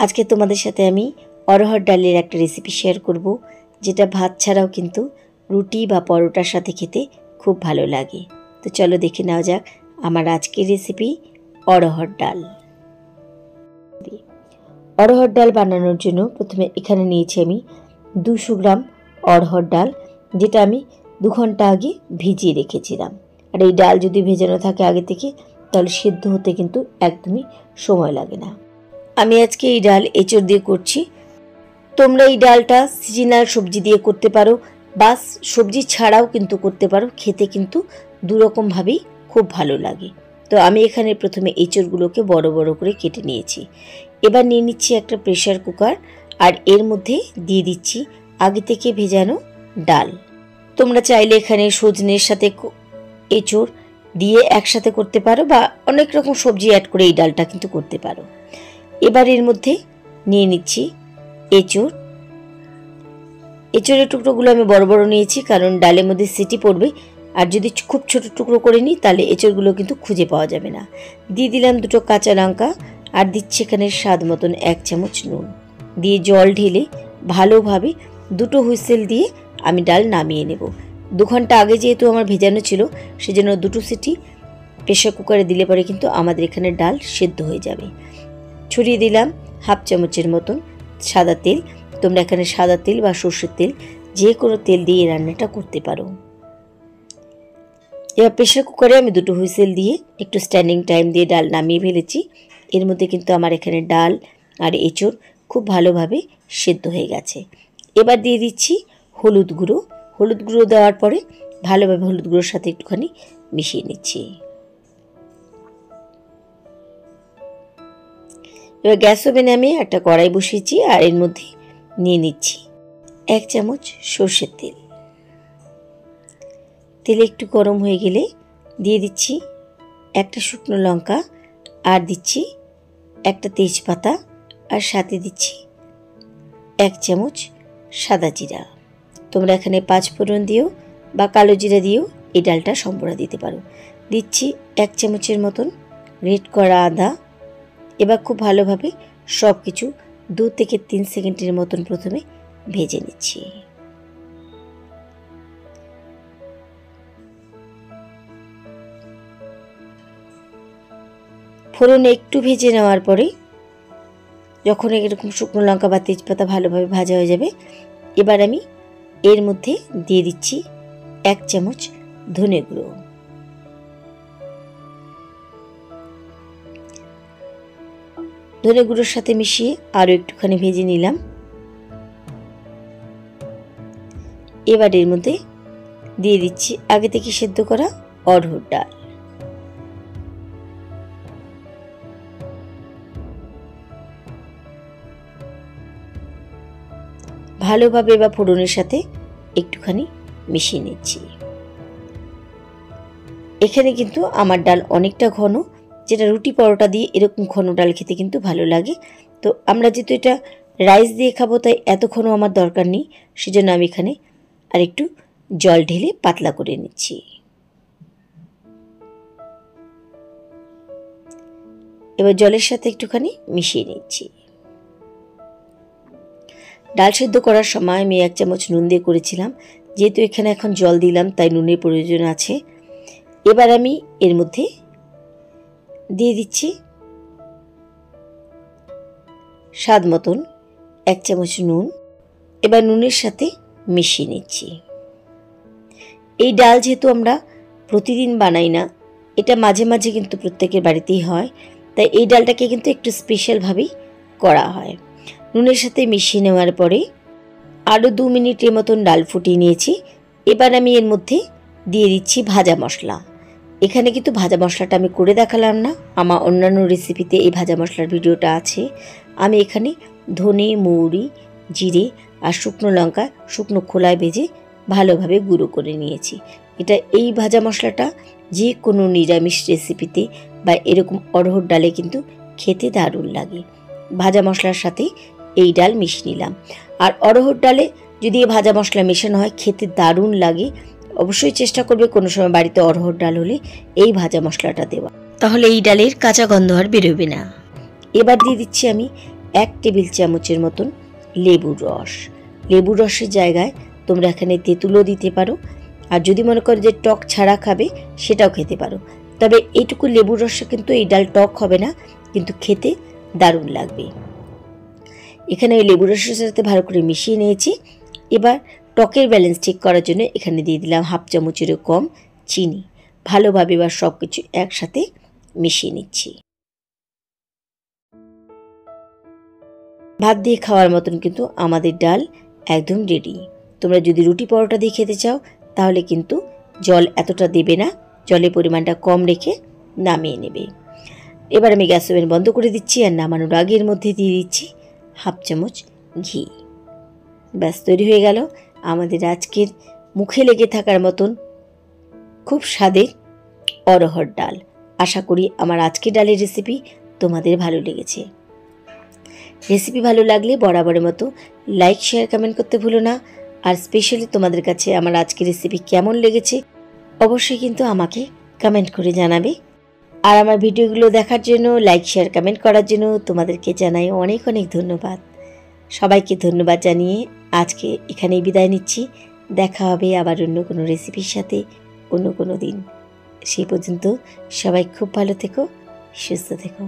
আজকে তোমাদের সাথে আমি অরহর ডালের একটা রেসিপি শেয়ার করব, যেটা ভাত ছাড়াও কিন্তু রুটি বা পরোটার সাথে খেতে খুব ভালো লাগে। তো চলো দেখে নেওয়া যাক আমার আজকের রেসিপি অরহর ডাল। অরহর ডাল বানানোর জন্য প্রথমে এখানে নিয়েছি আমি 200 গ্রাম অরহর ডাল, যেটা আমি 2 ঘন্টা আগে ভিজিয়ে রেখেছিলাম। আর এই ডাল যদি ভেজানো থাকে আগে থেকে তাহলে সিদ্ধ হতে কিন্তু একদমই সময় লাগে না। আমি আজকে এই ডাল এঁচড় দিয়ে করছি। তোমরা এই ডালটা সিজনাল সবজি দিয়ে করতে পারো বা সবজি ছাড়াও কিন্তু করতে পারো, খেতে কিন্তু দুরকমভাবেই খুব ভালো লাগে। তো আমি এখানে প্রথমে এঁচড়গুলোকে বড় বড় করে কেটে নিয়েছি। এবার নিয়ে নিচ্ছি একটা প্রেশার কুকার, আর এর মধ্যে দিয়ে দিচ্ছি আগে থেকে ভেজানো ডাল। তোমরা চাইলে এখানে সজনের সাথে এঁচড় দিয়ে একসাথে করতে পারো বা অনেক রকম সবজি অ্যাড করে এই ডালটা কিন্তু করতে পারো। এবার এর মধ্যে নিয়ে নিচ্ছি এঁচড়ের টুকরোগুলো আমি বড় বড় নিয়েছি, কারণ ডালের মধ্যে সিটি পড়বে। আর যদি খুব ছোট টুকরো করে নিই তাহলে এঁচড়গুলো কিন্তু খুঁজে পাওয়া যাবে না। দিয়ে দিলাম 2 কাঁচা লঙ্কা, আর দিচ্ছি এখানে স্বাদ মতন 1 চামচ নুন। দিয়ে জল ঢেলে ভালোভাবে 2 হুইসেল দিয়ে আমি ডাল নামিয়ে নেব। 2 ঘন্টা আগে যেহেতু আমার ভেজানো ছিল, সেজন্য 2 সিটি প্রেশার কুকারে দিলে পরে কিন্তু আমাদের এখানে ডাল সেদ্ধ হয়ে যাবে। ছড়িয়ে দিলাম 1/2 চামচের মতন সাদা তেল। তোমরা এখানে সাদা তেল বা সর্ষের তেল যে কোনো তেল দিয়ে এই রান্নাটা করতে পারো। এবার প্রেশার কুকারে আমি 2 হুইসেল দিয়ে একটু স্ট্যান্ডিং টাইম দিয়ে ডাল নামিয়ে ফেলেছি। এর মধ্যে কিন্তু আমার এখানে ডাল আর এঁচড় খুব ভালোভাবে সেদ্ধ হয়ে গেছে। এবার দিয়ে দিচ্ছি হলুদ গুঁড়ো। হলুদ গুঁড়ো দেওয়ার পরে ভালোভাবে হলুদ গুঁড়োর সাথে একটুখানি মিশিয়ে নিচ্ছি। এবার গ্যাস ওভেনে আমি একটা কড়াই বসিয়েছি, আর এর মধ্যে নিয়ে নিচ্ছি 1 চামচ সর্ষের তেল। তেল একটু গরম হয়ে গেলে দিয়ে দিচ্ছি একটা শুকনো লঙ্কা, আর দিচ্ছি একটা তেজপাতা, আর সাথে দিচ্ছি 1 চামচ সাদা জিরা। তোমরা এখানে 5 ফোড়ন দিও বা কালো জিরা দিয়েও এই ডালটা সম্বরা দিতে পারো। দিচ্ছি 1 চামচের মতন গ্রেট করা আদা। এবার খুব ভালোভাবে সব কিছু 2 থেকে 3 সেকেন্ডের মতন প্রথমে ভেজে নিচ্ছি। ফোড়ন একটু ভেজে নেওয়ার পরে যখন এরকম শুকনো লঙ্কা বা তেজপাতা ভালোভাবে ভাজা হয়ে যাবে, এবার আমি এর মধ্যে দিয়ে দিচ্ছি 1 চামচ ধনে গুঁড়ো। ধনে গুঁড়োর সাথে মিশিয়ে আরও একটুখানি ভেজে নিলাম। এবার এর মধ্যে দিয়ে দিচ্ছি আগে থেকে সেদ্ধ করা অরহর ডাল। ভালোভাবে বা ফোড়নের সাথে একটুখানি মিশিয়ে নিচ্ছি। এখানে কিন্তু আমার ডাল অনেকটা ঘন, যেটা রুটি পরোটা দিয়ে এরকম ঘন ডাল খেতে কিন্তু ভালো লাগে। তো আমরা যেহেতু এটা রাইস দিয়ে খাবো, তাই এত ঘন আমার দরকার নেই, সেজন্য আমি এখানে আর একটু জল ঢেলে পাতলা করে নিচ্ছি। এবার জলের সাথে একটুখানি মিশিয়ে নিচ্ছি। ডাল সেদ্ধ করার সময় আমি 1 চামচ নুন দিয়ে করেছিলাম, যেহেতু এখানে এখন জল দিলাম তাই নুনের প্রয়োজন আছে। এবার আমি এর মধ্যে দিয়ে দিচ্ছি স্বাদ মতন 1 চামচ নুন। এবার নুনের সাথে মিশিয়ে নিচ্ছি। এই ডাল যেহেতু আমরা প্রতিদিন বানাই না, এটা মাঝে মাঝে কিন্তু প্রত্যেকের বাড়িতেই হয়, তাই এই ডালটাকে কিন্তু একটু স্পেশালভাবেই করা হয়। নুনের সাথে মিশিয়ে নেওয়ার পরে আরও 2 মিনিটের মতন ডাল ফুটিয়ে নিয়েছি। এবার আমি এর মধ্যে দিয়ে দিচ্ছি ভাজা মশলা। এখানে কিন্তু ভাজা মশলাটা আমি করে দেখালাম না, আমার অন্যান্য রেসিপিতে এই ভাজা মশলার ভিডিওটা আছে। আমি এখানে ধনে, মৌরি, জিরে আর শুকনো লঙ্কা শুকনো খোলায় ভেজে ভালোভাবে গুঁড়ো করে নিয়েছি। এই ভাজা মশলাটা যে কোনো নিরামিষ রেসিপিতে বা এরকম অরহর ডালে কিন্তু খেতে দারুণ লাগে। ভাজা মশলার সাথে এই ডাল মিশিয়ে নিলাম। আর অরহর ডালে যদি এই ভাজা মশলা মেশানো হয় খেতে দারুণ লাগে। অবশ্যই চেষ্টা করবে কোনো সময় বাড়িতে অরহর ডাল হলে এই ভাজা মশলাটা দেওয়া, তাহলে এই ডালের কাঁচা গন্ধ আর বেরোবে না। এবার দিয়ে দিচ্ছি আমি 1 টেবিল চামচের মতন লেবুর রস। লেবুর রসের জায়গায় তোমরা এখানে তেঁতুলও দিতে পারো, আর যদি মনে করো যে টক ছাড়া খাবে সেটাও খেতে পারো। তবে এইটুকু লেবুর রসে কিন্তু এই ডাল টক হবে না, কিন্তু খেতে দারুণ লাগবে। এখানে এই লেবুর রসের সাথে ভালো করে মিশিয়ে নিয়েছি। এবার টকের ব্যালেন্স ঠিক করার জন্য এখানে দিয়ে দিলাম 1/2 চামচেরও কম চিনি। ভালোভাবে এবার সব কিছু একসাথে মিশিয়ে নিচ্ছি। ভাত দিয়ে খাওয়ার মতন কিন্তু আমাদের ডাল একদম রেডি। তোমরা যদি রুটি পরোটা দিয়ে খেতে চাও তাহলে কিন্তু জল এতটা দেবে না, জলের পরিমাণটা কম রেখে নামিয়ে নেবে। এবার আমি গ্যাস ওভেন বন্ধ করে দিচ্ছি, আর নামানোর আগের মধ্যে দিয়ে দিচ্ছি 1/2 চামচ ঘি। ব্যাস তৈরি হয়ে গেল আমাদের আজকের মুখে লেগে থাকার মতন খুব স্বাদের অরহর ডাল। আশা করি আমার আজকের ডালের রেসিপি তোমাদের ভালো লেগেছে। রেসিপি ভালো লাগলে বরাবরের মতো লাইক, শেয়ার, কমেন্ট করতে ভুলো না। আর স্পেশালি তোমাদের কাছে আমার আজকের রেসিপি কেমন লেগেছে অবশ্যই কিন্তু আমাকে কমেন্ট করে জানাবে। আর আমার ভিডিওগুলো দেখার জন্য, লাইক, শেয়ার, কমেন্ট করার জন্য তোমাদেরকে জানাই অনেক অনেক ধন্যবাদ। সবাইকে ধন্যবাদ জানিয়ে আজকে এখানেই বিদায় নিচ্ছি। দেখা হবে আবার অন্য কোনো রেসিপির সাথে অন্য কোনো দিন। সেই পর্যন্ত সবাই খুব ভালো থেকো, সুস্থ থেকো।